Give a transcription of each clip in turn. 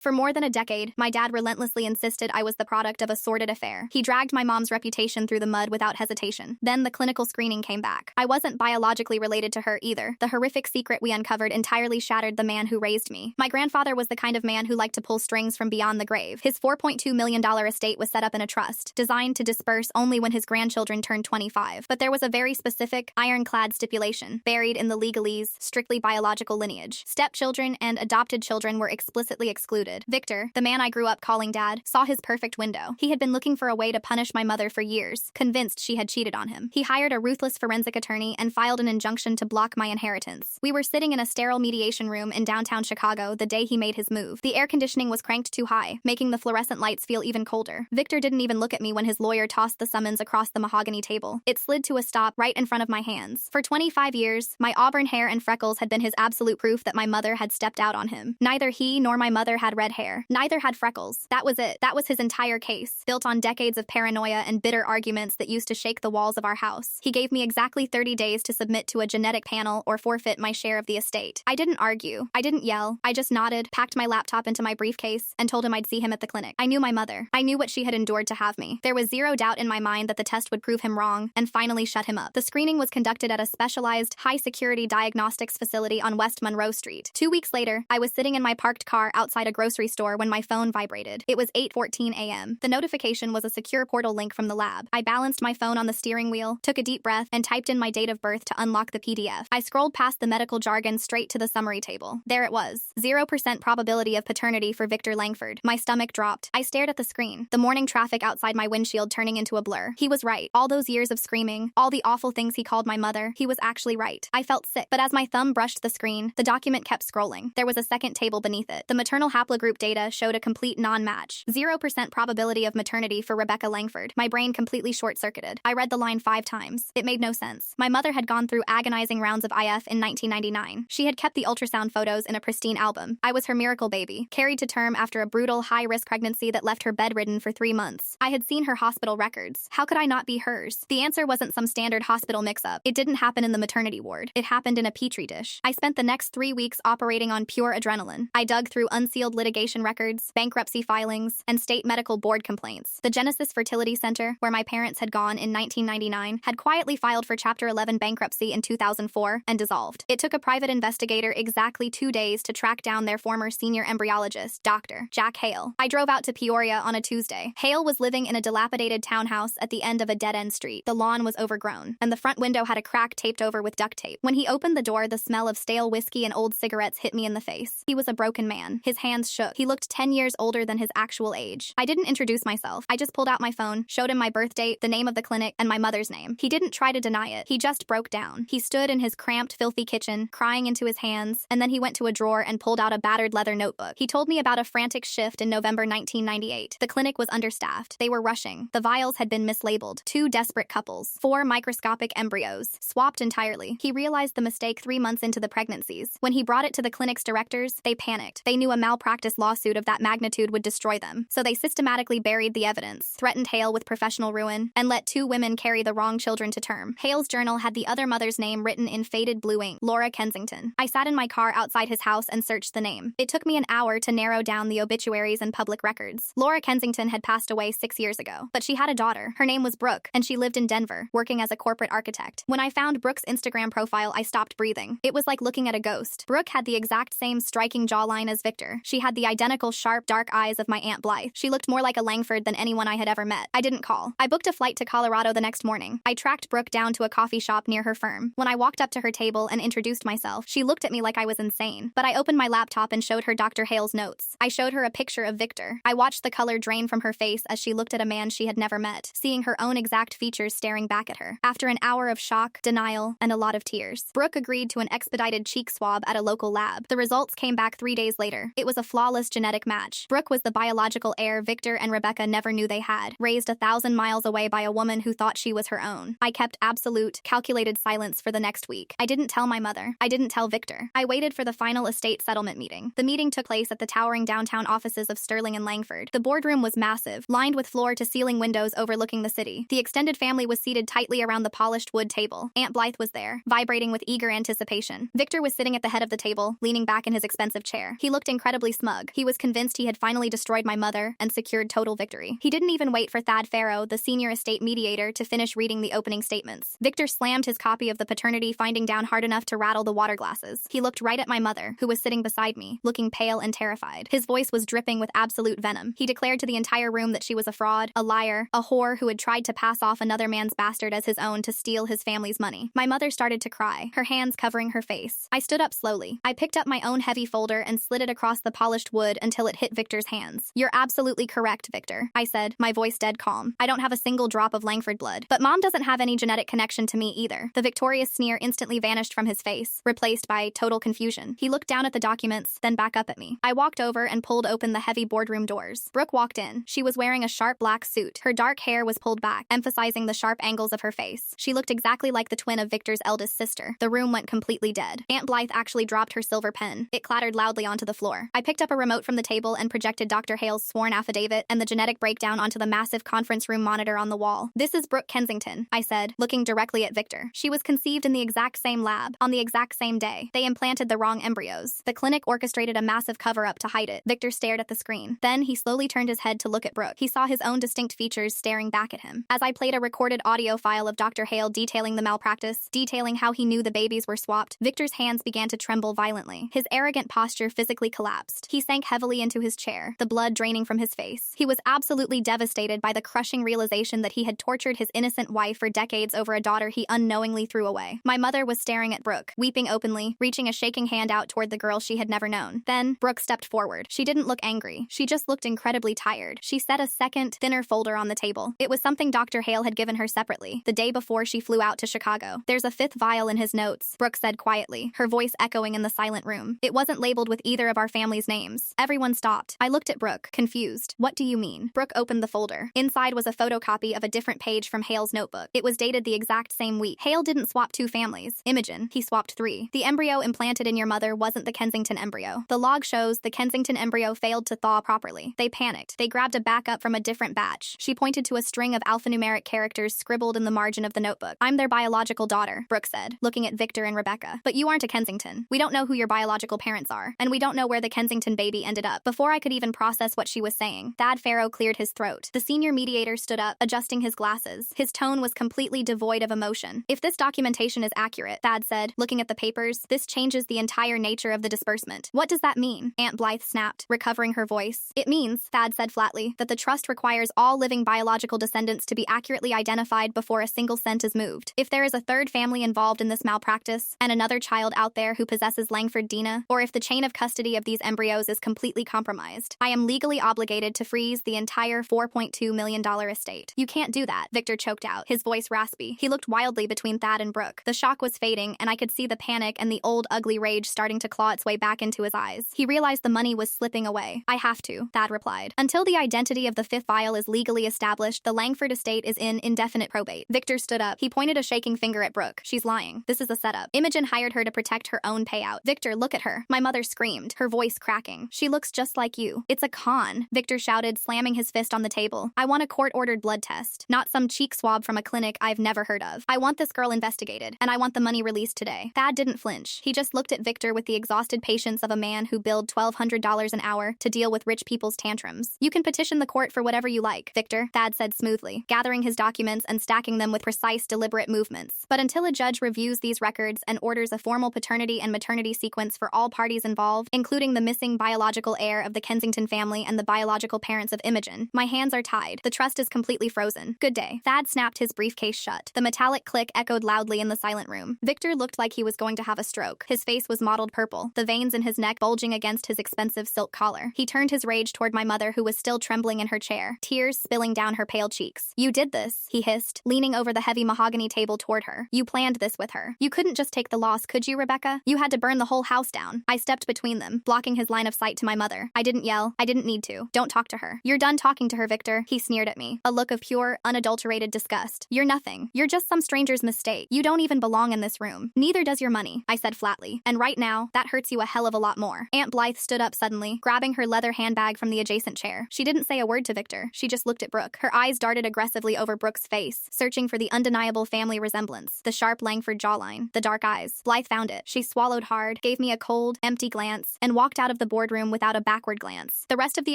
For more than a decade, my dad relentlessly insisted I was the product of a sordid affair. He dragged my mom's reputation through the mud without hesitation. Then the clinical screening came back. I wasn't biologically related to her either. The horrific secret we uncovered entirely shattered the man who raised me. My grandfather was the kind of man who liked to pull strings from beyond the grave. His $4.2 million estate was set up in a trust, designed to disperse only when his grandchildren turned 25. But there was a very specific, ironclad stipulation, buried in the legalese, strictly biological lineage. Stepchildren and adopted children were explicitly excluded. Victor, the man I grew up calling dad, saw his perfect window. He had been looking for a way to punish my mother for years, convinced she had cheated on him. He hired a ruthless forensic attorney and filed an injunction to block my inheritance. We were sitting in a sterile mediation room in downtown Chicago the day he made his move. The air conditioning was cranked too high, making the fluorescent lights feel even colder. Victor didn't even look at me when his lawyer tossed the summons across the mahogany table. It slid to a stop right in front of my hands. For 25 years, my auburn hair and freckles had been his absolute proof that my mother had stepped out on him. Neither he nor my mother had red hair. Neither had freckles. That was it. That was his entire case, built on decades of paranoia and bitter arguments that used to shake the walls of our house. He gave me exactly 30 days to submit to a genetic panel or forfeit my share of the estate. I didn't argue. I didn't yell. I just nodded, packed my laptop into my briefcase, and told him I'd see him at the clinic. I knew my mother. I knew what she had endured to have me. There was zero doubt in my mind that the test would prove him wrong and finally shut him up. The screening was conducted at a specialized, high-security diagnostics facility on West Monroe Street. 2 weeks later, I was sitting in my parked car outside a grocery store when my phone vibrated. It was 8:14 a.m. The notification was a secure portal link from the lab. I balanced my phone on the steering wheel, took a deep breath, and typed in my date of birth to unlock the PDF. I scrolled past the medical jargon straight to the summary table. There it was. 0% probability of paternity for Victor Langford. My stomach dropped. I stared at the screen, the morning traffic outside my windshield turning into a blur. He was right. All those years of screaming, all the awful things he called my mother, he was actually right. I felt sick, but as my thumb brushed the screen, the document kept scrolling. There was a second table beneath it. The maternal haplogroup data showed a complete non-match. 0% probability of maternity for Rebecca Langford. My brain completely short-circuited. I read the line 5 times. It made no sense. My mother had gone through agonizing rounds of IF in 1999. She had kept the ultrasound photos in a pristine album. I was her miracle baby, carried to term after a brutal, high-risk pregnancy that left her bedridden for 3 months. I had seen her hospital records. How could I not be hers? The answer wasn't some standard hospital mix-up. It didn't happen in the maternity ward. It happened in a petri dish. I spent the next 3 weeks operating on pure adrenaline. I dug through unsealed litigation records, bankruptcy filings, and state medical board complaints. The Genesis Fertility Center, where my parents had gone in 1999, had quietly filed for Chapter 11 bankruptcy in 2004 and dissolved. It took a private investigator exactly 2 days to track down their former senior embryologist, Dr. Jack Hale. I drove out to Peoria on a Tuesday. Hale was living in a dilapidated townhouse at the end of a dead-end street. The lawn was overgrown, and the front window had a crack taped over with duct tape. When he opened the door, the smell of stale whiskey and old cigarettes hit me in the face. He was a broken man. His hands shook. He looked 10 years older than his actual age. I didn't introduce myself. I just pulled out my phone, showed him my birth date, the name of the clinic, and my mother's name. He didn't try to deny it. He just broke down. He stood in his cramped, filthy kitchen, crying into his hands, and then he went to a drawer and pulled out a battered leather notebook. He told me about a frantic shift in November 1998. The clinic was understaffed. They were rushing. The vials had been mislabeled. 2 desperate couples. 4 microscopic embryos. Swapped entirely. He realized the mistake 3 months into the pregnancies. When he brought it to the clinic's directors, they panicked. They knew a malpractice lawsuit of that magnitude would destroy them. So they systematically buried the evidence, threatened Hale with professional ruin, and let 2 women carry the wrong children to term. Hale's journal had the other mother's name written in faded blue ink, Laura Kensington. I sat in my car outside his house and searched the name. It took me an hour to narrow down the obituaries and public records. Laura Kensington had passed away 6 years ago, but she had a daughter. Her name was Brooke, and she lived in Denver, working as a corporate architect. When I found Brooke's Instagram profile, I stopped breathing. It was like looking at a ghost. Brooke had the exact same striking jawline as Victor. She had the identical sharp, dark eyes of my Aunt Blythe. She looked more like a Langford than anyone I had ever met. I didn't call. I booked a flight to Colorado the next morning. I tracked Brooke down to a coffee shop near her firm. When I walked up to her table and introduced myself, she looked at me like I was insane. But I opened my laptop and showed her Dr. Hale's notes. I showed her a picture of Victor. I watched the color drain from her face as she looked at a man she had never met, seeing her own exact features staring back at her. After an hour of shock, denial, and a lot of tears, Brooke agreed to an expedited cheek swab at a local lab. The results came back 3 days later. It was a flawless genetic match. Brooke was the biological heir Victor and Rebecca never knew they had, raised 1,000 miles away by a woman who thought she was her own. I kept absolute, calculated silence for the next week. I didn't tell my mother. I didn't tell Victor. I waited for the final estate settlement meeting. The meeting took place at the towering downtown offices of Sterling and Langford. The boardroom was massive, lined with floor-to-ceiling windows overlooking the city. The extended family was seated tightly around the polished wood table. Aunt Blythe was there, vibrating with eager anticipation. Victor was sitting at the head of the table, leaning back in his expensive chair. He looked incredibly smug. smug. He was convinced he had finally destroyed my mother and secured total victory. He didn't even wait for Thad Farrow, the senior estate mediator, to finish reading the opening statements. Victor slammed his copy of the paternity finding down hard enough to rattle the water glasses. He looked right at my mother, who was sitting beside me, looking pale and terrified. His voice was dripping with absolute venom. He declared to the entire room that she was a fraud, a liar, a whore who had tried to pass off another man's bastard as his own to steal his family's money. My mother started to cry, her hands covering her face. I stood up slowly. I picked up my own heavy folder and slid it across the polished wood until it hit Victor's hands. "You're absolutely correct, Victor," I said, my voice dead calm. "I don't have a single drop of Langford blood. But Mom doesn't have any genetic connection to me either." The victorious sneer instantly vanished from his face, replaced by total confusion. He looked down at the documents, then back up at me. I walked over and pulled open the heavy boardroom doors. Brooke walked in. She was wearing a sharp black suit. Her dark hair was pulled back, emphasizing the sharp angles of her face. She looked exactly like the twin of Victor's eldest sister. The room went completely dead. Aunt Blythe actually dropped her silver pen. It clattered loudly onto the floor. I picked up a remote from the table and projected Dr. Hale's sworn affidavit and the genetic breakdown onto the massive conference room monitor on the wall. "This is Brooke Kensington," I said, looking directly at Victor. "She was conceived in the exact same lab, on the exact same day. They implanted the wrong embryos. The clinic orchestrated a massive cover-up to hide it." Victor stared at the screen. Then he slowly turned his head to look at Brooke. He saw his own distinct features staring back at him. As I played a recorded audio file of Dr. Hale detailing the malpractice, detailing how he knew the babies were swapped, Victor's hands began to tremble violently. His arrogant posture physically collapsed. He sank heavily into his chair, the blood draining from his face. He was absolutely devastated by the crushing realization that he had tortured his innocent wife for decades over a daughter he unknowingly threw away. My mother was staring at Brooke, weeping openly, reaching a shaking hand out toward the girl she had never known. Then, Brooke stepped forward. She didn't look angry. She just looked incredibly tired. She set a second, thinner folder on the table. It was something Dr. Hale had given her separately, the day before she flew out to Chicago. "There's a fifth vial in his notes," Brooke said quietly, her voice echoing in the silent room. "It wasn't labeled with either of our family's names." Everyone stopped. I looked at Brooke, confused. "What do you mean?" Brooke opened the folder. Inside was a photocopy of a different page from Hale's notebook. It was dated the exact same week. "Hale didn't swap 2 families. Imogen, he swapped 3. The embryo implanted in your mother wasn't the Kensington embryo. The log shows the Kensington embryo failed to thaw properly. They panicked. They grabbed a backup from a different batch." She pointed to a string of alphanumeric characters scribbled in the margin of the notebook. "I'm their biological daughter," Brooke said, looking at Victor and Rebecca. "But you aren't a Kensington. We don't know who your biological parents are, and we don't know where the Kensington baby ended up." Before I could even process what she was saying, Thad Farrow cleared his throat. The senior mediator stood up, adjusting his glasses. His tone was completely devoid of emotion. "If this documentation is accurate," Thad said, looking at the papers, "this changes the entire nature of the disbursement." "What does that mean?" Aunt Blythe snapped, recovering her voice. "It means," Thad said flatly, "that the trust requires all living biological descendants to be accurately identified before a single cent is moved. If there is a third family involved in this malpractice, and another child out there who possesses Langford DNA, or if the chain of custody of these embryos is completely compromised, I am legally obligated to freeze the entire $4.2 million estate." "You can't do that," Victor choked out, his voice raspy. He looked wildly between Thad and Brooke. The shock was fading, and I could see the panic and the old ugly rage starting to claw its way back into his eyes. He realized the money was slipping away. "I have to," Thad replied. "Until the identity of the fifth vial is legally established, the Langford estate is in indefinite probate." Victor stood up. He pointed a shaking finger at Brooke. "She's lying. This is a setup. Imogen hired her to protect her own payout." "Victor, look at her," my mother screamed, her voice cracking. "She looks just like you." "It's a con," Victor shouted, slamming his fist on the table. "I want a court-ordered blood test, not some cheek swab from a clinic I've never heard of. I want this girl investigated, and I want the money released today." Thad didn't flinch. He just looked at Victor with the exhausted patience of a man who billed $1,200 an hour to deal with rich people's tantrums. "You can petition the court for whatever you like, Victor," Thad said smoothly, gathering his documents and stacking them with precise, deliberate movements. "But until a judge reviews these records and orders a formal paternity and maternity sequence for all parties involved, including the missing biological heir of the Kensington family and the biological parents of Imogen, my hands are tied. The trust is completely frozen. Good day." Thad snapped his briefcase shut. The metallic click echoed loudly in the silent room. Victor looked like he was going to have a stroke. His face was mottled purple, the veins in his neck bulging against his expensive silk collar. He turned his rage toward my mother, who was still trembling in her chair, tears spilling down her pale cheeks. "You did this," he hissed, leaning over the heavy mahogany table toward her. "You planned this with her. You couldn't just take the loss, could you, Rebecca? You had to burn the whole house down." I stepped between them, blocking his line of sight to my mother. I didn't yell. I didn't need to. "Don't talk to her." "You're done talking to her, Victor," he sneered at me, a look of pure, unadulterated disgust. "You're nothing. You're just some stranger's mistake. You don't even belong in this room. Neither does your money," I said flatly. "And right now, that hurts you a hell of a lot more." Aunt Blythe stood up suddenly, grabbing her leather handbag from the adjacent chair. She didn't say a word to Victor. She just looked at Brooke. Her eyes darted aggressively over Brooke's face, searching for the undeniable family resemblance, the sharp Langford jawline, the dark eyes. Blythe found it. She swallowed hard, gave me a cold, empty glance, and walked out of the boardroom boardroom without a backward glance. The rest of the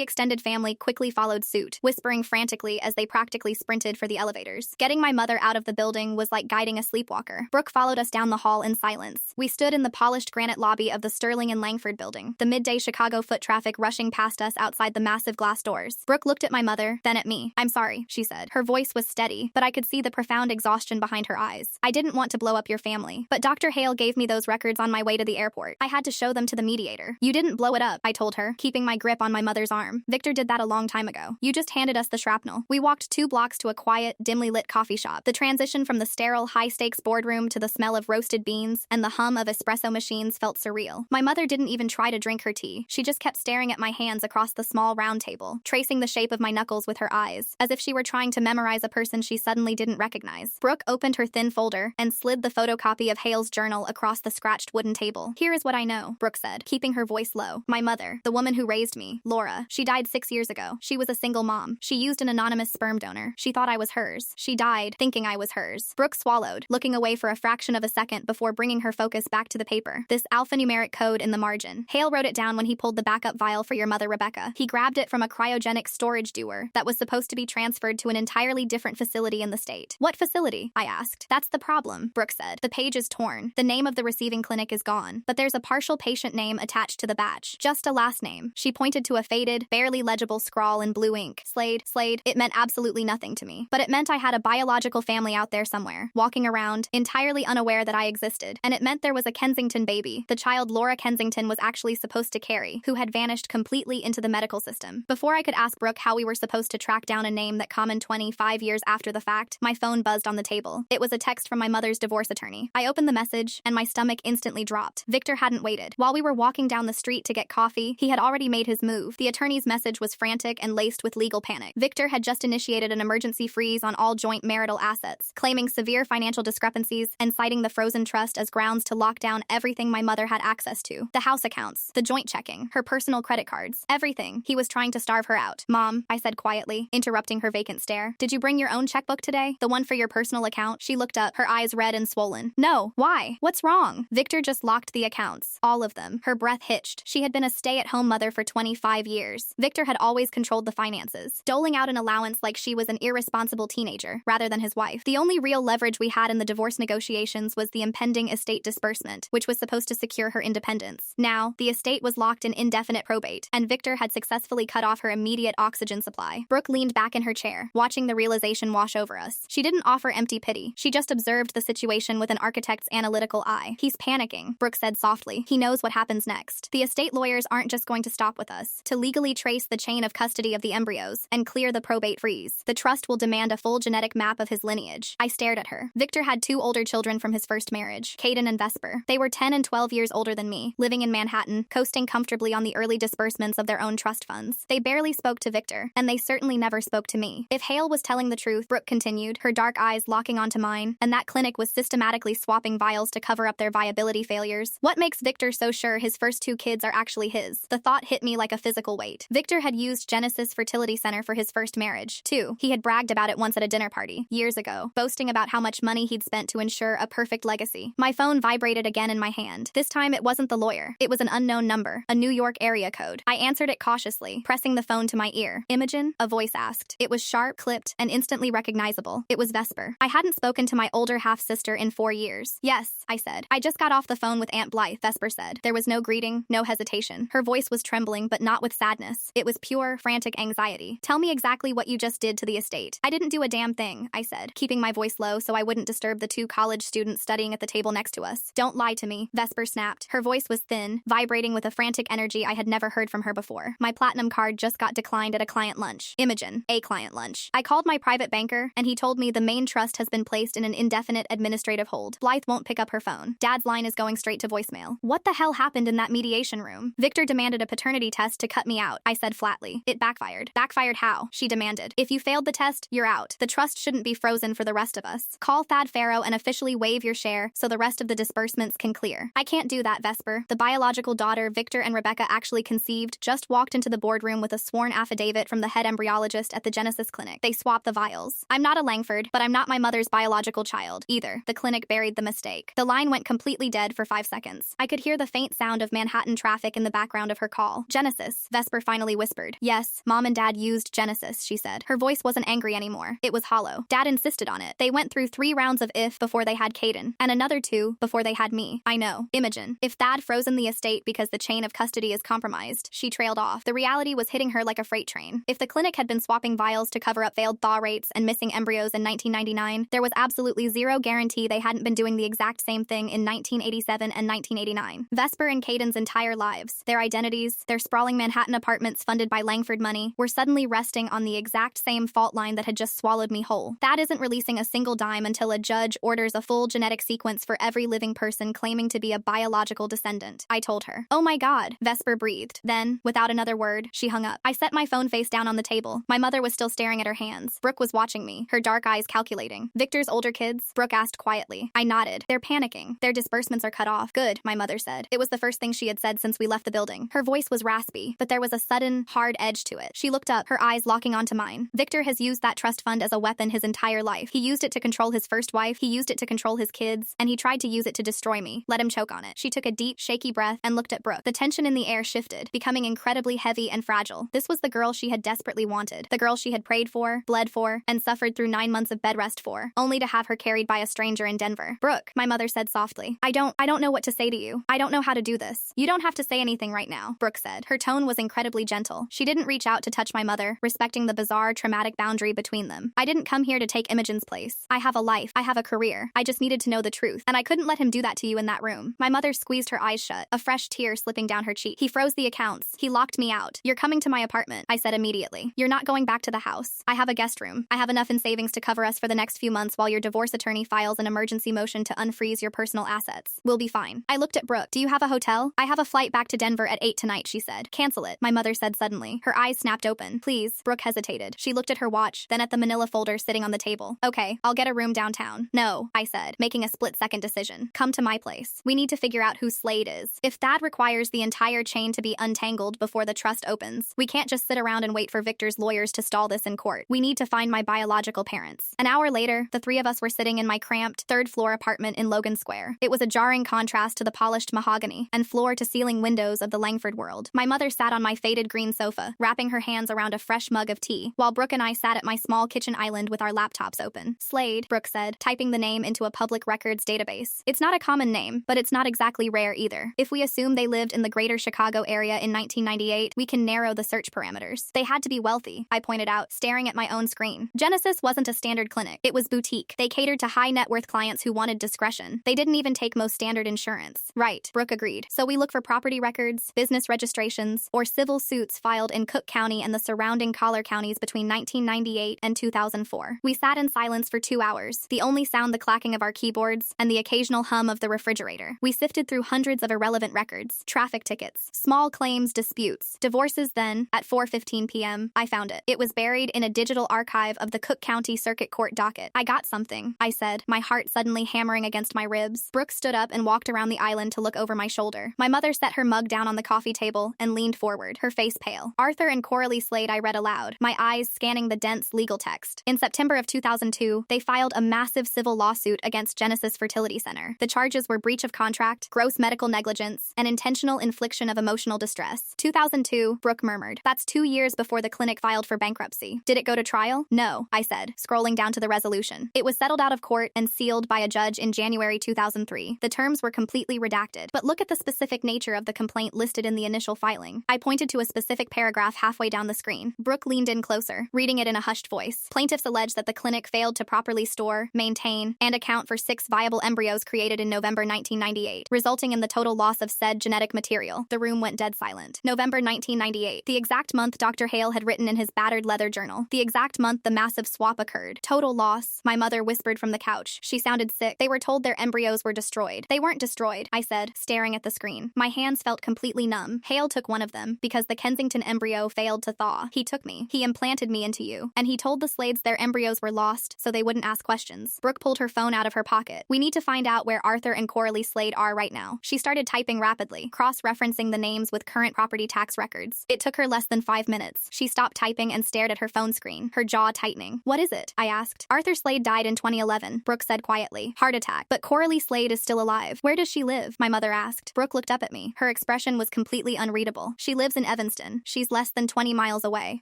extended family quickly followed suit, whispering frantically as they practically sprinted for the elevators. Getting my mother out of the building was like guiding a sleepwalker. Brooke followed us down the hall in silence. We stood in the polished granite lobby of the Sterling and Langford building, the midday Chicago foot traffic rushing past us outside the massive glass doors. Brooke looked at my mother, then at me. "I'm sorry," she said. Her voice was steady, but I could see the profound exhaustion behind her eyes. "I didn't want to blow up your family, but Dr. Hale gave me those records on my way to the airport. I had to show them to the mediator." "You didn't blow it up," I told her, keeping my grip on my mother's arm. "Victor did that a long time ago. You just handed us the shrapnel." We walked 2 blocks to a quiet, dimly lit coffee shop. The transition from the sterile, high-stakes boardroom to the smell of roasted beans and the hum of espresso machines felt surreal. My mother didn't even try to drink her tea. She just kept staring at my hands across the small round table, tracing the shape of my knuckles with her eyes, as if she were trying to memorize a person she suddenly didn't recognize. Brooke opened her thin folder and slid the photocopy of Hale's journal across the scratched wooden table. "Here is what I know," Brooke said, keeping her voice low. "My mother, the woman who raised me, Laura, she died 6 years ago. She was a single mom. She used an anonymous sperm donor. She thought I was hers. She died thinking I was hers." Brooke swallowed, looking away for a fraction of a second before bringing her focus back to the paper. "This alphanumeric code in the margin. Hale wrote it down when he pulled the backup vial for your mother, Rebecca. He grabbed it from a cryogenic storage dewar that was supposed to be transferred to an entirely different facility in the state." "What facility?" I asked. "That's the problem," Brooke said. "The page is torn. The name of the receiving clinic is gone, but there's a partial patient name attached to the batch. Just a last name." She pointed to a faded, barely legible scrawl in blue ink. Slade. It meant absolutely nothing to me, but it meant I had a biological family out there somewhere, walking around, entirely unaware that I existed. And it meant there was a Kensington baby, the child Laura Kensington was actually supposed to carry, who had vanished completely into the medical system. Before I could ask Brooke how we were supposed to track down a name that common 25 years after the fact, my phone buzzed on the table. It was a text from my mother's divorce attorney. I opened the message, and my stomach instantly dropped. Victor hadn't waited. While we were walking down the street to get coffee, he had already made his move. The attorney's message was frantic and laced with legal panic. Victor had just initiated an emergency freeze on all joint marital assets, claiming severe financial discrepancies and citing the frozen trust as grounds to lock down everything my mother had access to. The house accounts, the joint checking, her personal credit cards, everything. He was trying to starve her out. "Mom," I said quietly, interrupting her vacant stare, "did you bring your own checkbook today? The one for your personal account?" She looked up, her eyes red and swollen. "No. Why? What's wrong?" "Victor just locked the accounts. All of them." Her breath hitched. She had been a stay-at-home mother for 25 years. Victor had always controlled the finances, doling out an allowance like she was an irresponsible teenager, rather than his wife. The only real leverage we had in the divorce negotiations was the impending estate disbursement, which was supposed to secure her independence. Now, the estate was locked in indefinite probate, and Victor had successfully cut off her immediate oxygen supply. Brooke leaned back in her chair, watching the realization wash over us. She didn't offer empty pity. She just observed the situation with an architect's analytical eye. "He's panicking," Brooke said softly. "He knows what happens next. The estate lawyers aren't just going to stop with us. To legally trace the chain of custody of the embryos and clear the probate freeze, the trust will demand a full genetic map of his lineage." I stared at her. Victor had 2 older children from his first marriage, Caden and Vesper. They were 10 and 12 years older than me, living in Manhattan, coasting comfortably on the early disbursements of their own trust funds. They barely spoke to Victor, and they certainly never spoke to me. If Hale was telling the truth, Brooke continued, her dark eyes locking onto mine, and that clinic was systematically swapping vials to cover up their viability failures, what makes Victor so sure his first 2 kids are actually his? The thought hit me like a physical weight. Victor had used Genesis Fertility Center for his first marriage, too. He had bragged about it once at a dinner party, years ago, boasting about how much money he'd spent to ensure a perfect legacy. My phone vibrated again in my hand. This time it wasn't the lawyer. It was an unknown number, a New York area code. I answered it cautiously, pressing the phone to my ear. "Imogen?" a voice asked. It was sharp, clipped, and instantly recognizable. It was Vesper. I hadn't spoken to my older half-sister in 4 years. "Yes," I said. "I just got off the phone with Aunt Blythe," Vesper said. There was no greeting, no hesitation. Her voice was trembling, but not with sadness. It was pure, frantic anxiety. "Tell me exactly what you just did to the estate." "I didn't do a damn thing," I said, keeping my voice low so I wouldn't disturb the 2 college students studying at the table next to us. "Don't lie to me," Vesper snapped. Her voice was thin, vibrating with a frantic energy I had never heard from her before. "My platinum card just got declined at a client lunch." Imogen, a client lunch. "I called my private banker, and he told me the main trust has been placed in an indefinite administrative hold. Blythe won't pick up her phone. Dad's line is going straight to voicemail." "What the hell happened in that mediation room?" "Victor demanded a paternity test to cut me out," I said flatly. "It backfired." "Backfired how?" she demanded. "If you failed the test, you're out. The trust shouldn't be frozen for the rest of us. Call Thad Farrow and officially waive your share so the rest of the disbursements can clear." "I can't do that, Vesper. The biological daughter Victor and Rebecca actually conceived just walked into the boardroom with a sworn affidavit from the head embryologist at the Genesis clinic. They swapped the vials. I'm not a Langford, but I'm not my mother's biological child either." The clinic buried the mistake. The line went completely dead for 5 seconds. I could hear the faint sound of Manhattan traffic in the background of her call. Genesis, Vesper finally whispered. Yes, Mom and Dad used Genesis, she said. Her voice wasn't angry anymore. It was hollow. Dad insisted on it. They went through 3 rounds of if before they had Caden, and another 2 before they had me. I know. Imogen. If Thad frozen the estate because the chain of custody is compromised, she trailed off. The reality was hitting her like a freight train. If the clinic had been swapping vials to cover up failed thaw rates and missing embryos in 1999, there was absolutely zero guarantee they hadn't been doing the exact same thing in 1987 and 1989. Vesper and Caden's entire lives, their identities, their sprawling Manhattan apartments funded by Langford money, were suddenly resting on the exact same fault line that had just swallowed me whole. Thad isn't releasing a single dime until a judge orders a full genetic sequence for every living person claiming to be a biological descendant, I told her. Oh my God, Vesper breathed. Then, without another word, she hung up. I set my phone face down on the table. My mother was still staring at her hands. Brooke was watching me, her dark eyes calculating. Victor's older kids? Brooke asked quietly. I nodded. They're panicking. Their disbursements are cut off. Good, my mother said. It was the first thing she had said since we left the building. Her voice was raspy, but there was a sudden, hard edge to it. She looked up, her eyes locking onto mine. Victor has used that trust fund as a weapon his entire life. He used it to control his first wife, he used it to control his kids, and he tried to use it to destroy me. Let him choke on it. She took a deep, shaky breath and looked at Brooke. The tension in the air shifted, becoming incredibly heavy and fragile. This was the girl she had desperately wanted. The girl she had prayed for, bled for, and suffered through 9 months of bed rest for, only to have her carried by a stranger in Denver. Brooke, my mother said softly. I don't know what to say to you. I don't know how to do this. You don't have to say anything right now, Brooke said. Her tone was incredibly gentle. She didn't reach out to touch my mother, respecting the bizarre, traumatic boundary between them. I didn't come here to take Imogen's place. I have a life. I have a career. I just needed to know the truth, and I couldn't let him do that to you in that room. My mother squeezed her eyes shut, a fresh tear slipping down her cheek. He froze the accounts. He locked me out. You're coming to my apartment, I said immediately. You're not going back to the house. I have a guest room. I have enough in savings to cover us for the next few months while your divorce attorney files an emergency motion to unfreeze your personal assets. We'll be fine. I looked at Brooke. Do you have a hotel? I have a flight back to Denver at 8 tonight, she said. Cancel it, my mother said suddenly. Her eyes snapped open. Please. Brooke hesitated. She looked at her watch, then at the manila folder sitting on the table. Okay, I'll get a room downtown. No, I said, making a split-second decision. Come to my place. We need to figure out who Slade is. If Thad requires the entire chain to be untangled before the trust opens, we can't just sit around and wait for Victor's lawyers to stall this in court. We need to find my biological parents. An hour later, the 3 of us were sitting in my cramped, 3rd-floor apartment in Logan Square. It was a jarring contrast to the polished mahogany and floor-to-ceiling windows of the Langford world. My mother sat on my faded green sofa, wrapping her hands around a fresh mug of tea, while Brooke and I sat at my small kitchen island with our laptops open. Slade, Brooke said, typing the name into a public records database. It's not a common name, but it's not exactly rare either. If we assume they lived in the greater Chicago area in 1998, we can narrow the search parameters. They had to be wealthy, I pointed out, staring at my own screen. Genesis wasn't a standard clinic. It was boutique. They catered to high-net-worth clients who wanted discretion. They didn't even take most standard insurance. Right, Brooke agreed. So we look for property records, business registrations, or civil suits filed in Cook County and the surrounding collar counties between 1998 and 2004. We sat in silence for 2 hours, the only sound the clacking of our keyboards and the occasional hum of the refrigerator. We sifted through hundreds of irrelevant records, traffic tickets, small claims disputes, divorces. Then, at 4:15 p.m., I found it. It was buried in a digital archive of the Cook County Circuit Court docket. I got something, I said, my heart suddenly hammering against my ribs. Brooke stood up and walked around the island to look over my shoulder. My mother set her mug down on the coffee table and leaned forward, her face pale. Arthur and Coralie Slade, I read aloud, my eyes scanning the dense legal text. In September of 2002, they filed a massive civil lawsuit against Genesis Fertility Center. The charges were breach of contract, gross medical negligence, and intentional infliction of emotional distress. 2002, Brooke murmured. That's 2 years before the clinic filed for bankruptcy. Did it go to trial? No, I said, scrolling down to the resolution. It was settled out of court and sealed by a judge in January 2003. The terms were completely redacted. But look at the specific nature of the complaint listed in the initial filing. I pointed to a specific paragraph halfway down the screen. Brooke leaned in closer, reading it in a hushed voice. Plaintiffs allege that the clinic failed to properly store, maintain, and account for 6 viable embryos created in November 1998, resulting in the total loss of said genetic material. The room went dead silent. November 1998. The exact month Dr. Hale had written in his battered leather journal. The exact month the massive swap occurred. Total loss, my mother whispered from the couch. She sounded sick. They were told their embryos were destroyed. They weren't destroyed, I said, staring at the screen. My hands felt completely numb. Hale took one of them, because the Kensington embryo failed to thaw. He took me. He implanted me into you. And he told the Slades their embryos were lost, so they wouldn't ask questions. Brooke pulled her phone out of her pocket. We need to find out where Arthur and Coralie Slade are right now. She started typing rapidly, cross-referencing the names with current property tax records. It took her less than 5 minutes. She stopped typing and stared at her phone screen, her jaw tightening. What is it? I asked. Arthur Slade died in 2011, Brooke said quietly. Heart attack. But Coralie Slade is still alive. Where does she live? My mother asked. Brooke looked up at me, her expression petition was completely unreadable. She lives in Evanston. She's less than 20 miles away.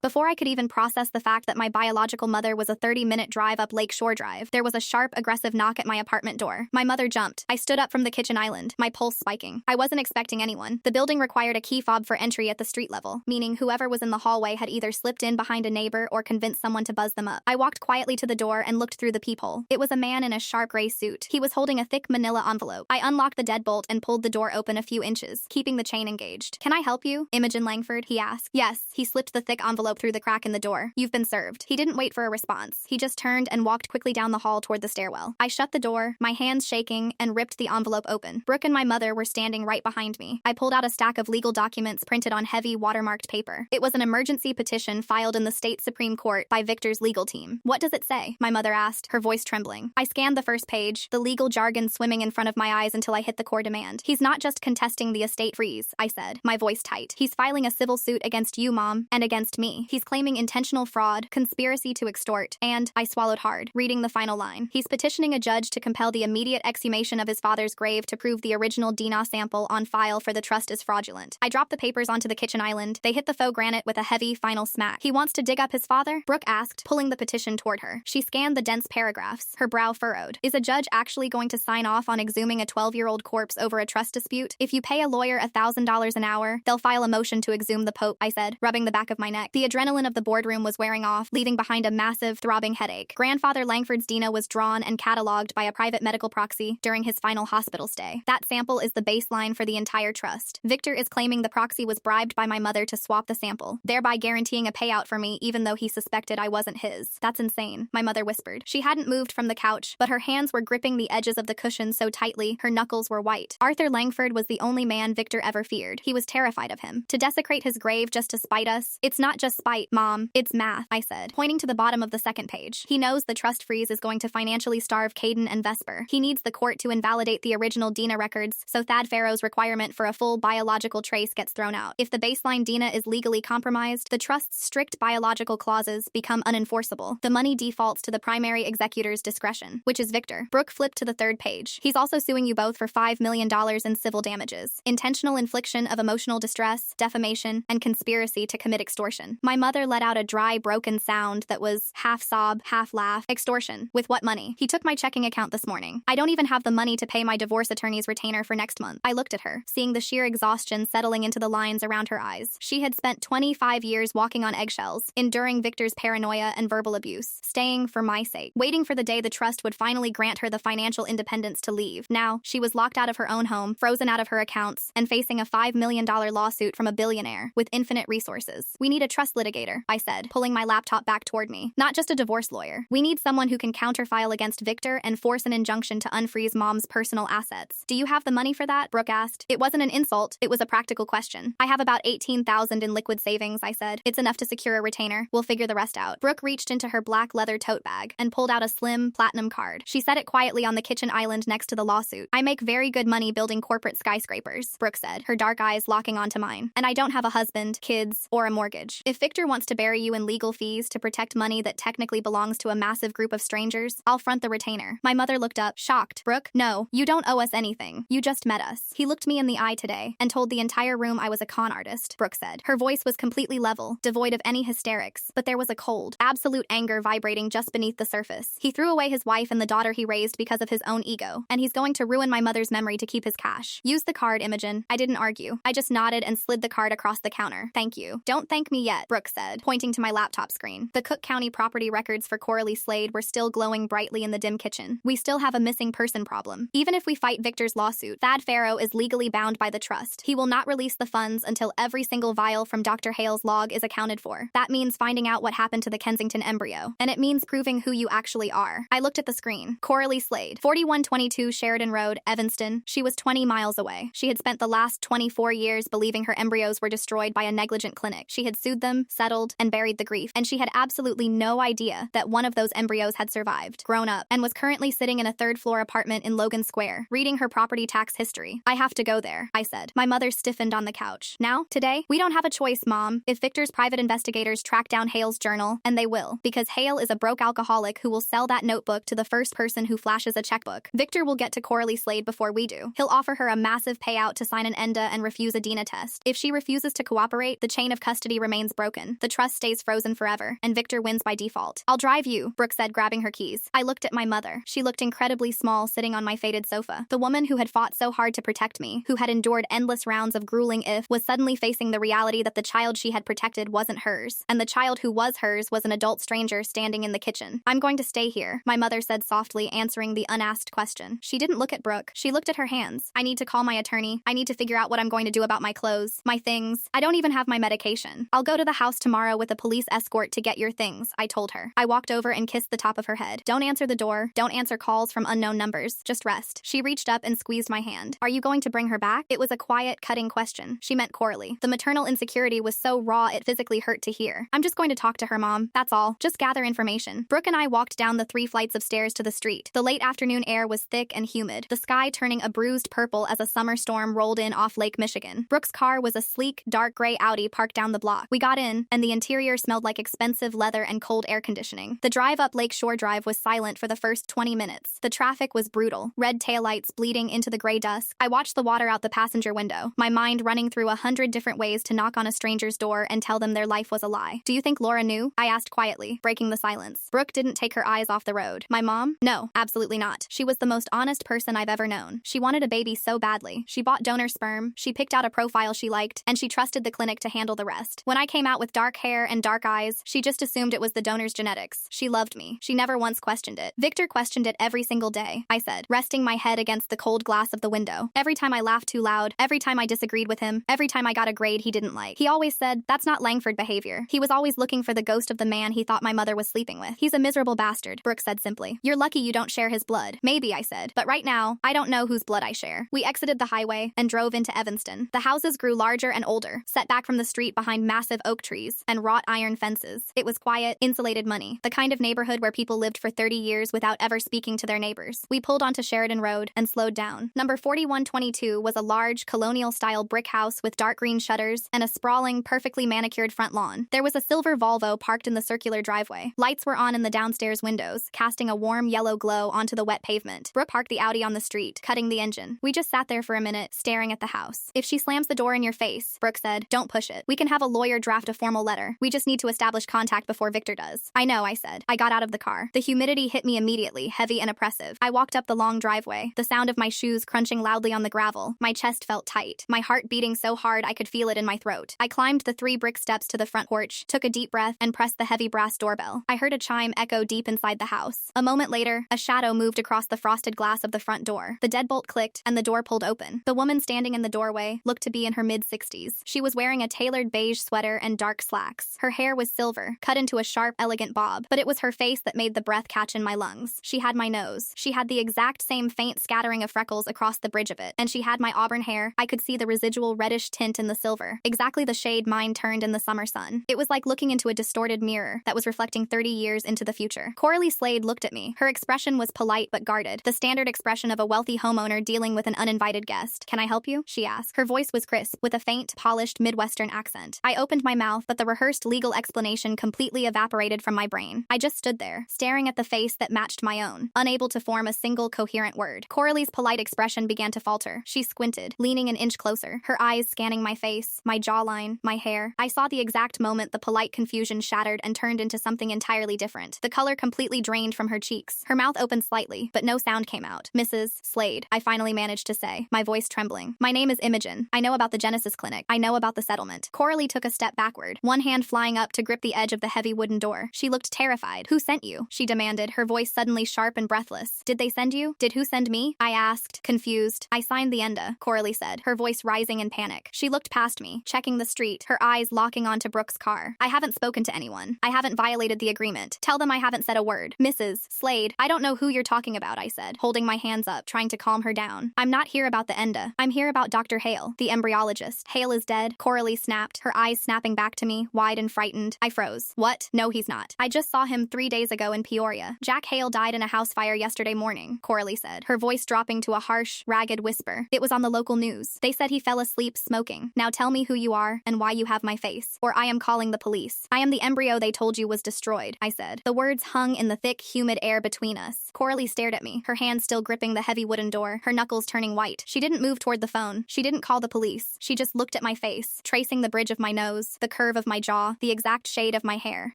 Before I could even process the fact that my biological mother was a 30-minute drive up Lakeshore Drive, there was a sharp, aggressive knock at my apartment door. My mother jumped. I stood up from the kitchen island, my pulse spiking. I wasn't expecting anyone. The building required a key fob for entry at the street level, meaning whoever was in the hallway had either slipped in behind a neighbor or convinced someone to buzz them up. I walked quietly to the door and looked through the peephole. It was a man in a sharp gray suit. He was holding a thick manila envelope. I unlocked the deadbolt and pulled the door open a few inches, keeping the chain engaged. "Can I help you, Imogen Langford?" he asked. "Yes." He slipped the thick envelope through the crack in the door. "You've been served." He didn't wait for a response. He just turned and walked quickly down the hall toward the stairwell. I shut the door, my hands shaking, and ripped the envelope open. Brooke and my mother were standing right behind me. I pulled out a stack of legal documents printed on heavy, watermarked paper. It was an emergency petition filed in the state Supreme Court by Victor's legal team. "What does it say?" my mother asked, her voice trembling. I scanned the first page, the legal jargon swimming in front of my eyes until I hit the core demand. "He's not just contesting the estate freeze," I said, my voice tight. "He's filing a civil suit against you, Mom, and against me. He's claiming intentional fraud, conspiracy to extort, and," I swallowed hard, reading the final line, "he's petitioning a judge to compel the immediate exhumation of his father's grave to prove the original DNA sample on file for the trust is fraudulent." I dropped the papers onto the kitchen island. They hit the faux granite with a heavy, final smack. "He wants to dig up his father?" Brooke asked, pulling the petition toward her. She scanned the dense paragraphs, her brow furrowed. "Is a judge actually going to sign off on exhuming a 12-year-old corpse over a trust dispute? If you pay a lawyer $1,000 an hour, they'll file a motion to exhume the Pope," I said, rubbing the back of my neck. The adrenaline of the boardroom was wearing off, leaving behind a massive, throbbing headache. Grandfather Langford's DNA was drawn and cataloged by a private medical proxy during his final hospital stay. That sample is the baseline for the entire trust. Victor is claiming the proxy was bribed by my mother to swap the sample, thereby guaranteeing a payout for me even though he suspected I wasn't his. "That's insane," my mother whispered. She hadn't moved from the couch, but her hands were gripping the edges of the cushion so tightly her knuckles were white. Arthur Langford was the only man Victor ever feared. He was terrified of him. To desecrate his grave just to spite us? It's not just spite, Mom. It's math, I said, pointing to the bottom of the second page. "He knows the trust freeze is going to financially starve Caden and Vesper. He needs the court to invalidate the original DNA records, so Thad Farrow's requirement for a full biological trace gets thrown out. If the baseline DNA is legally compromised, the trust's strict biological clauses become unenforceable. The money defaults to the primary executor's discretion, which is Victor." Brooke flipped to the third page. "He's also suing you both for $5 million in civil damages, intentional infliction of emotional distress, defamation, and conspiracy to commit extortion." My mother let out a dry, broken sound that was half sob, half laugh. "Extortion? With what money?" "He took my checking account this morning. I don't even have the money to pay my divorce attorney's retainer for next month." I looked at her, seeing the sheer exhaustion settling into the lines around her eyes. She had spent 25 years walking on eggshells, enduring Victor's paranoia and verbal abuse, staying for my sake, waiting for the day the trust would finally grant her the financial independence to leave. Now, she was locked out of her own home, frozen out of her accounts, and facing a $5 million lawsuit from a billionaire with infinite resources. "We need a trust litigator," I said, pulling my laptop back toward me. "Not just a divorce lawyer. We need someone who can counterfile against Victor and force an injunction to unfreeze Mom's personal assets." "Do you have the money for that?" Brooke asked. It wasn't an insult, it was a practical question. "I have about $18,000 in liquid savings," I said. "It's enough to secure a retainer. We'll figure the rest out." Brooke reached into her black leather tote bag and pulled out a slim, platinum card. She set it quietly on the kitchen island next to the lawsuit. "I make very good money building corporate skyscrapers," Brooke said, her dark eyes locking onto mine. "And I don't have a husband, kids, or a mortgage. If Victor wants to bury you in legal fees to protect money that technically belongs to a massive group of strangers, I'll front the retainer." My mother looked up, shocked. "Brooke, no, you don't owe us anything. You just met us." "He looked me in the eye today and told the entire room I was a con artist," Brooke said. Her voice was completely level, devoid of any hysterics, but there was a cold, absolute anger vibrating just beneath the surface. "He threw away his wife and the daughter he raised because of his own ego, and he's going to ruin my mother's memory to keep his cash. Use the card, Imogen." I didn't argue. I just nodded and slid the card across the counter. "Thank you." "Don't thank me yet," Brooke said, pointing to my laptop screen. The Cook County property records for Coralie Slade were still glowing brightly in the dim kitchen. "We still have a missing person problem. Even if we fight Victor's lawsuit, Thad Farrow is legally bound by the trust. He will not release the funds until every single vial from Dr. Hale's log is accounted for. That means finding out what happened to the Kensington embryo, and it means proving who you actually are." I looked at the screen. Coralie Slade, 4122 Sheridan Road, Evanston. She was 20 miles away. She had spent the last 24 years believing her embryos were destroyed by a negligent clinic. She had sued them, settled, and buried the grief, and she had absolutely no idea that one of those embryos had survived, grown up, and was currently sitting in a third-floor apartment in Logan Square, reading her property tax history. "I have to go there," I said. My mother stiffened on the couch. "Now? Today? We don't have a choice, Mom. If Victor's private investigators track down Hale's journal, and they will, because Hale is a broke alcoholic who will sell that notebook to the first person who flashes a checkbook, Victor will get to Coralie Slade before we do. He'll offer her a massive payout to sign an ENDA and refuse a DNA test. If she refuses to cooperate, the chain of custody remains broken. The trust stays frozen forever, and Victor wins by default. I'll drive you, Brooke said, grabbing her keys. I looked at my mother. She looked incredibly small sitting on my faded sofa. The woman who had fought so hard to protect me, who had endured endless rounds of grueling was suddenly facing the reality that the child she had protected wasn't hers, and the child who was hers was an adult stranger standing in the kitchen. I'm going to stay here, my mother said softly, answering the unasked question. She didn't look at Brooke. She looked at her hands. I need to call my attorney. I need to figure out what I'm going to do about my clothes, my things. I don't even have my medication. I'll go to the house tomorrow with a police escort to get your things, I told her. I walked over and kissed the top of her head. Don't answer the door. Don't answer calls from unknown numbers. Just rest. She reached up and squeezed my hand. Are you going to bring her back? It was a quiet, cutting question. She meant Coralie. The maternal insecurity was so raw it physically hurt to hear. I'm just going to talk to her, Mom. That's all. Just gather information. Brooke and I walked down the 3 flights of stairs to the street. The late afternoon air was thick and humid, the sky turning a bruised purple as a summer storm rolled in off Lake Michigan. Brooke's car was a sleek, dark gray Audi parked down the block. We got in, and the interior smelled like expensive leather and cold air conditioning. The drive up Lake Shore Drive was silent for the first 20 minutes. The traffic was brutal, red taillights bleeding into the gray dusk. I watched the water out the passenger window, my mind running through 100 different ways to knock on a stranger's door and tell them their life was a lie. Do you think Laura knew? I asked quietly, breaking the silence. Brooke didn't take her eyes off the road. My mom? No, absolutely not. She was the most honest person I've ever known. She wanted a baby so badly. She bought donor sperm, she picked out a profile she liked, and she trusted the clinic to handle the rest. When I came out with dark hair and dark eyes, she just assumed it was the donor's genetics. She loved me. She never once questioned it. Victor questioned it every single day, I said, resting my head against the cold glass of the window. Every time I laughed too loud, every time I disagreed with him, every time I got a grade he didn't like. He always said, that's not Langford behavior. He was always looking for the ghost of the man he thought my mother was sleeping with. He's a miserable bastard, Brooke said simply. You're lucky you don't share his blood. Maybe, I said. But right now, I don't know whose blood I share. We exited the highway and drove into Evanston. The houses grew larger and older, set back from the street behind massive oak trees and wrought iron fences. It was quiet, insulated money, the kind of neighborhood where people lived for 30 years without ever speaking to their neighbors. We pulled onto Sheridan Road and slowed down. Number 4122 was a large, colonial-style brick house with dark green shutters and a sprawling, perfectly manicured front lawn. There was a silver Volvo parked in the circular driveway. Lights were on in the downstairs windows, casting a warm yellow glow onto the wet pavement. Brooke parked the Audi on the street, cutting the engine. We just sat there for a minute, staring at the house. If she slams the door in your face, Brooke said, don't push it. We can have a lawyer draft a formal letter. We just need to establish contact before Victor does. I know, I said. I got out of the car. The humidity hit me immediately, heavy and oppressive. I walked up the long driveway, the sound of my shoes crunching loudly on the gravel. My chest felt tight, my heart beating so hard I could feel it in my throat. I climbed the 3 brick steps to the front porch, took a deep breath, and pressed the heavy brass doorbell. I heard a chime echo deep inside the house. A moment later, a shadow moved across the frosted glass of the front door. The deadbolt clicked, and the door pulled open. The woman standing in the doorway looked to be in her mid-60s. She was wearing a tailored beige sweater and dark slacks. Her hair was silver, cut into a sharp, elegant bob, but it was her face that made the breath catch in my lungs. She had my nose. She had the exact same faint scattering of freckles across the bridge of it, and she had my auburn hair. I could see the residual reddish tint in the silver, exactly the shade mine turned in the summer sun. It was like looking into a distorted mirror that was reflecting 30 years into the future. Coralie Slade looked at me. Her expression was polite but guarded, the standard expression of a wealthy homeowner dealing with an uninvited guest. Can I help you? She asked. Her voice was crisp, with a faint, polished Midwestern accent. I opened my mouth, but the rehearsed legal explanation completely evaporated from my brain. I just stood there, staring at the face that matched my own, unable to form a single coherent word. Coralie's polite expression began to falter. She squinted, leaning an inch closer, her eyes scanning my face, my jawline, my hair. I saw the exact moment the polite confusion shattered and turned into something entirely different. The color completely drained from her cheeks. Her mouth opened slightly, but no sound came out. Mrs. Slade, I finally managed to say, my voice trembling. My name is Imogen. I know about the Genesis Clinic. I know about the settlement. Coralie took a step backward, one hand flying up to grip the edge of the heavy wooden door. She looked terrified. Who sent you? She demanded, her voice suddenly sharp and breathless. Did they send you? Did who send me? I asked, confused. I signed the ENDA, Coralie said, her voice rising in panic. She looked past me, checking the street, her eyes locking onto Brooke's car. I haven't spoken to anyone. I haven't violated the agreement. Tell them I haven't said a word. Mrs. Slade, I don't know who you're talking about, I said, holding my hands up, trying to calm her down. I'm not here about the ENDA. I'm here about Dr. Hale, the embryologist. Hale is dead, Coralie snapped, her eyes snapping back to me, wide and frightened. I froze. What? No, he's not. I just saw him 3 days ago in Peoria. Jack Hale died in a house fire yesterday morning, Coralie said, her voice dropping to a harsh, ragged whisper. It was on the local news. They said he fell asleep smoking. Now tell me who you are and why you have my face, or I am calling the police. I am the embryo they told you was destroyed, I said. The words hung in the thick, humid air between us. Coralie stared at me, her hand still gripping the heavy wooden door, her knuckles turning white. She didn't move toward the phone. phone. She didn't call the police. She just looked at my face, tracing the bridge of my nose, the curve of my jaw, the exact shade of my hair.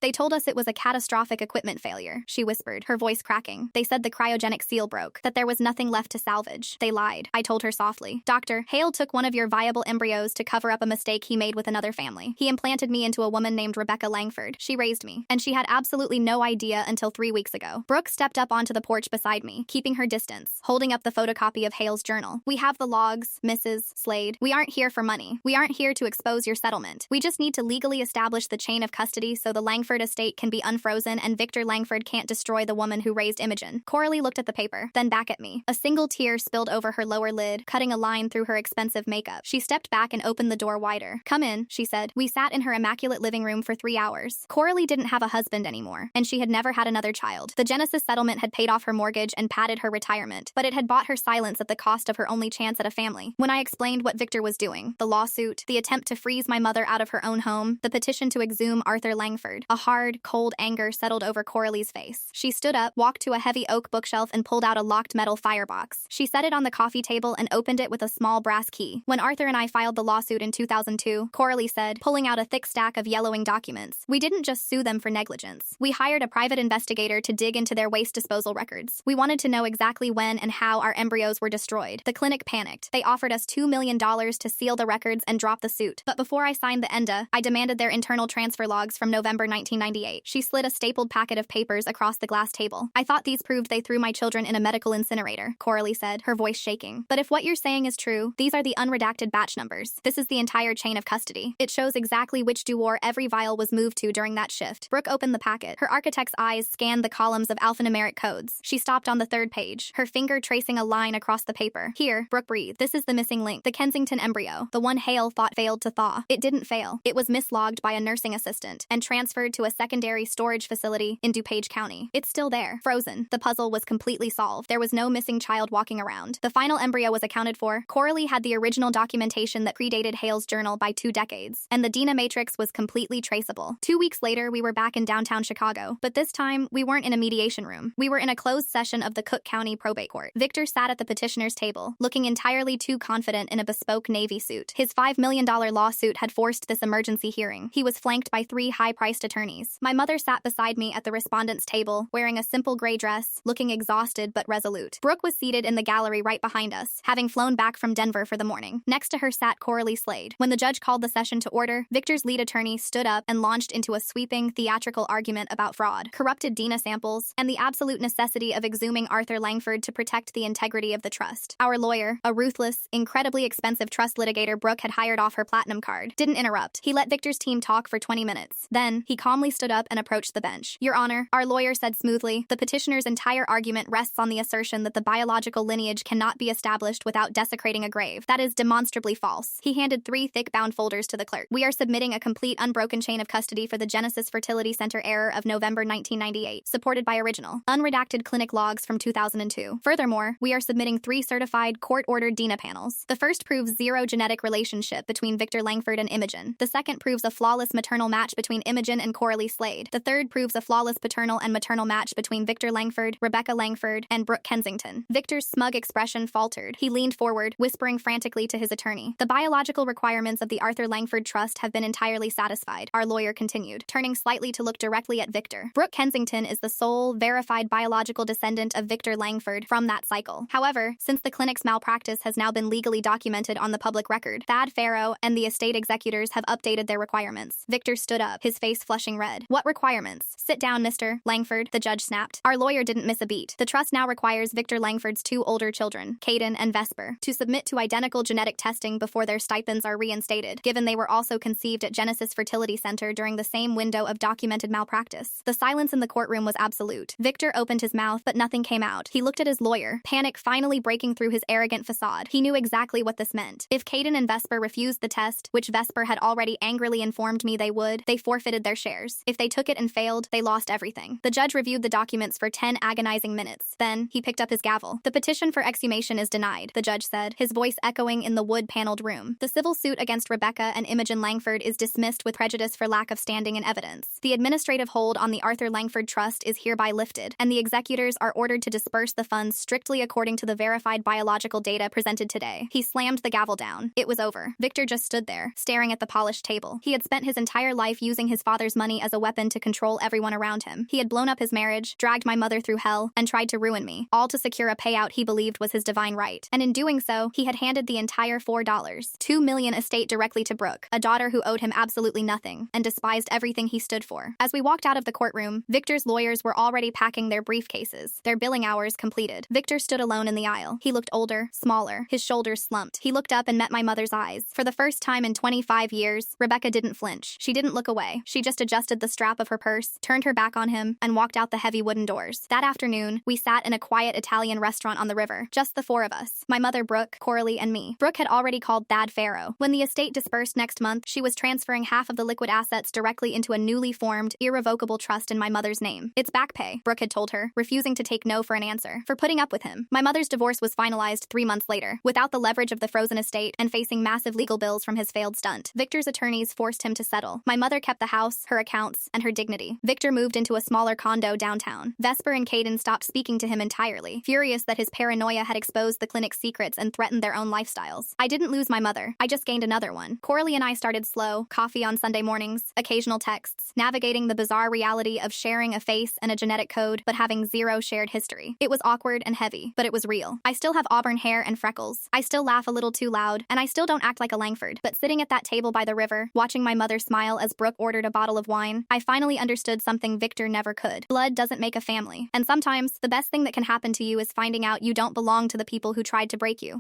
They told us it was a catastrophic equipment failure, she whispered, her voice cracking. They said the cryogenic seal broke, that there was nothing left to salvage. They lied, I told her softly. Doctor, Hale took one of your viable embryos to cover up a mistake he made with another family. He implanted me into a woman named Rebecca Langford. She raised me, and she had absolutely no idea until 3 weeks ago. Brooke stepped up onto the porch beside me, keeping her distance, holding up the photocopy of Hale's journal. We have the logs, Mrs. Slade. We aren't here for money. We aren't here to expose your settlement. We just need to legally establish the chain of custody so the Langford estate can be unfrozen and Victor Langford can't destroy the woman who raised Imogen. Coralie looked at the paper, then back at me. A single tear spilled over her lower lid, cutting a line through her expensive makeup. She stepped back and opened the door wider. Come in, she said. We sat in her immaculate living room for 3 hours. Coralie didn't have a husband anymore, and she had never had another child. The Genesis settlement had paid off her mortgage and padded her retirement, but it had bought her silence at the cost of her only chance at a family. When I explained what Victor was doing, the lawsuit, the attempt to freeze my mother out of her own home, the petition to exhume Arthur Langford, a hard, cold anger settled over Coralie's face. She stood up, walked to a heavy oak bookshelf and pulled out a locked metal firebox. She set it on the coffee table and opened it with a small brass key. When Arthur and I filed the lawsuit in 2002, Coralie said, pulling out a thick stack of yellowing documents, we didn't just sue them for negligence. We hired a private investigator to dig into their waste disposal records. We wanted to know exactly when and how our embryos were destroyed. The clinic panicked. They offered us $2 million to seal the records and drop the suit. But before I signed the ENDA, I demanded their internal transfer logs from November 1998. She slid a stapled packet of papers across the glass table. I thought these proved they threw my children in a medical incinerator, Coralie said, her voice shaking. But if what you're saying is true, these are the unredacted batch numbers. This is the entire chain of custody. It shows exactly which Duor every vial was moved to during that shift. Brooke opened the packet. Her architect's eyes scanned the columns of alphanumeric codes. She stopped on the 3rd page, her finger tracing a line across the paper. Here, Brooke breathed. This is the missing link. The Kensington embryo. The one Hale thought failed to thaw. It didn't fail. It was mislogged by a nursing assistant and transferred to a secondary storage facility in DuPage County. It's still there, frozen. The puzzle was completely solved. There was no missing child walking around. The final embryo was accounted for. Coralie had the original documentation that predated Hale's journal by 2 decades, and the DNA matrix was completely traceable. 2 weeks later, we were back in downtown Chicago, but this time, we weren't in a mediation room. We were in a closed session of the Cook County Probate Court. Victor sat at the petitioner's table, looking entirely too confident in a bespoke Navy suit. His $5 million lawsuit had forced this emergency hearing. He was flanked by 3 high-priced attorneys. My mother sat beside me at the respondent's table, wearing a simple gray dress, looking exhausted but resolute. Brooke was seated in the gallery right behind us, having flown back from Denver for the morning. Next to her sat Coralie Slade. When the judge called the session to order, Victor's lead attorney stood up and launched into a sweeping, theatrical argument about fraud, corrupted DNA samples, and the absolute necessity of exhuming Arthur Langford to protect the integrity of the trust. Our lawyer, a ruthless, incredibly expensive trust litigator Brooke had hired off her platinum card, didn't interrupt. He let Victor's team talk for 20 minutes. Then, he calmly stood up and approached the bench. Your Honor, our lawyer said smoothly, the petitioner's entire argument rests on the assertion that the biological lineage cannot be established without desecrating a grave. That is demonstrably false. He handed 3 thick-bound folders to the clerk. We are submitting a complete unbroken chain of custody for the Genesis Fertility Center error of November 1998, supported by original, unredacted clinic logs from 2002. Furthermore, we are submitting 3 certified, court-ordered DNA panels. The first proves 0 genetic relationship between Victor Langford and Imogen. The second proves a flawless maternal match between Imogen and Coralie Slade. The third proves a flawless paternal and maternal match between Victor Langford, Rebecca Langford, and Brooke Kensington. Victor's smug expression faltered. He leaned forward, whispering frantically to his attorney. The biological requirements of the Arthur Langford Trust have been entirely satisfied, our lawyer continued, turning slightly to look directly at Victor. Brooke Kensington is the sole, verified biological descendant of Victor Langford from that cycle. However, since the clinic's malpractice has now been legally documented on the public record, Thad Farrow and the estate executors have updated their requirements. Victor stood up, his face flushing red. What requirements? Sit down, Mr. Langford, the judge snapped. Our lawyer didn't miss a beat. The trust now requires Victor Langford's 2 older children, Caden and Vesper, to submit to identical genetic testing before their stipends are reinstated, given they were also conceived at Genesis Fertility Center during the same window of documented malpractice. The silence in the courtroom was absolute. Victor opened his mouth, but nothing came out. He looked at his lawyer, panic finally breaking through his arrogant facade. He knew exactly what this meant. If Caden and Vesper refused the test, which Vesper had already angrily informed me they would, they forfeited their shares. If they took it and failed, they lost everything. The judge reviewed the documents for 10 agonizing minutes. Then, he picked up his gavel. The petition for exhumation is denied, the judge said, his voice echoing in the wood-paneled room. The civil suit against Rebecca and Imogen Langford is dismissed with prejudice for lack of standing and evidence. The administrative hold on the Arthur Langford Trust is hereby lifted, and the executors are ordered to disperse the funds strictly according to the verified biological data presented today. He slammed the gavel down. It was over. Victor just stood there, staring at the polished table. He had spent his entire life using his father's money as a weapon to control everyone around him. He had blown up his marriage, dragged my mother through hell, and tried to ruin me, all to secure a payout he believed was his divine right. And in doing so, he had handed the entire $2 million estate directly to Brooke, a daughter who owed him absolutely nothing and despised everything he stood for. As we walked out of the courtroom, Victor's lawyers were already packing their briefcases, their billing hours completed. Victor stood alone in the aisle. He looked older, smaller, his shoulders slumped. He looked up and met my mother's eyes. For the first time in 25 years, Rebecca didn't flinch. She didn't look away. She just adjusted the strap of her purse, turned her back on him, and walked out the heavy wooden doors. That afternoon, we sat in a quiet Italian restaurant on the river, just the four of us. My mother, Brooke, Coralie, and me. Brooke had already called Thad Farrow. When the estate dispersed next month, she was transferring half of the liquid assets directly into a newly formed, irrevocable trust in my mother's name. It's back pay, Brooke had told her, refusing to take no for an answer, for putting up with him. My mother's divorce was finalized 3 months later, without the leverage of the frozen estate and facing massive legal bills from his failed stunt. Victor's attorneys forced him to settle. My mother kept the house, her accounts, and her dignity. Victor moved into a smaller condo downtown. Vesper and Caden stopped speaking to him entirely, furious that his paranoia had exposed the clinic's secrets and threatened their own lifestyles. I didn't lose my mother. I just gained another one. Coralie and I started slow, coffee on Sunday mornings, occasional texts, navigating the bizarre reality of sharing a face and a genetic code, but having zero shared history. It was awkward and heavy, but it was real. I still have auburn hair and freckles. I still laugh a little too loud, and I still don't act like a Langford. But sitting at that table by the river, watching my mother smile as Brooke ordered a bottle of wine, I finally understood something Victor never could. Blood doesn't make a family. And sometimes, the best thing that can happen to you is finding out you don't belong to the people who tried to break you.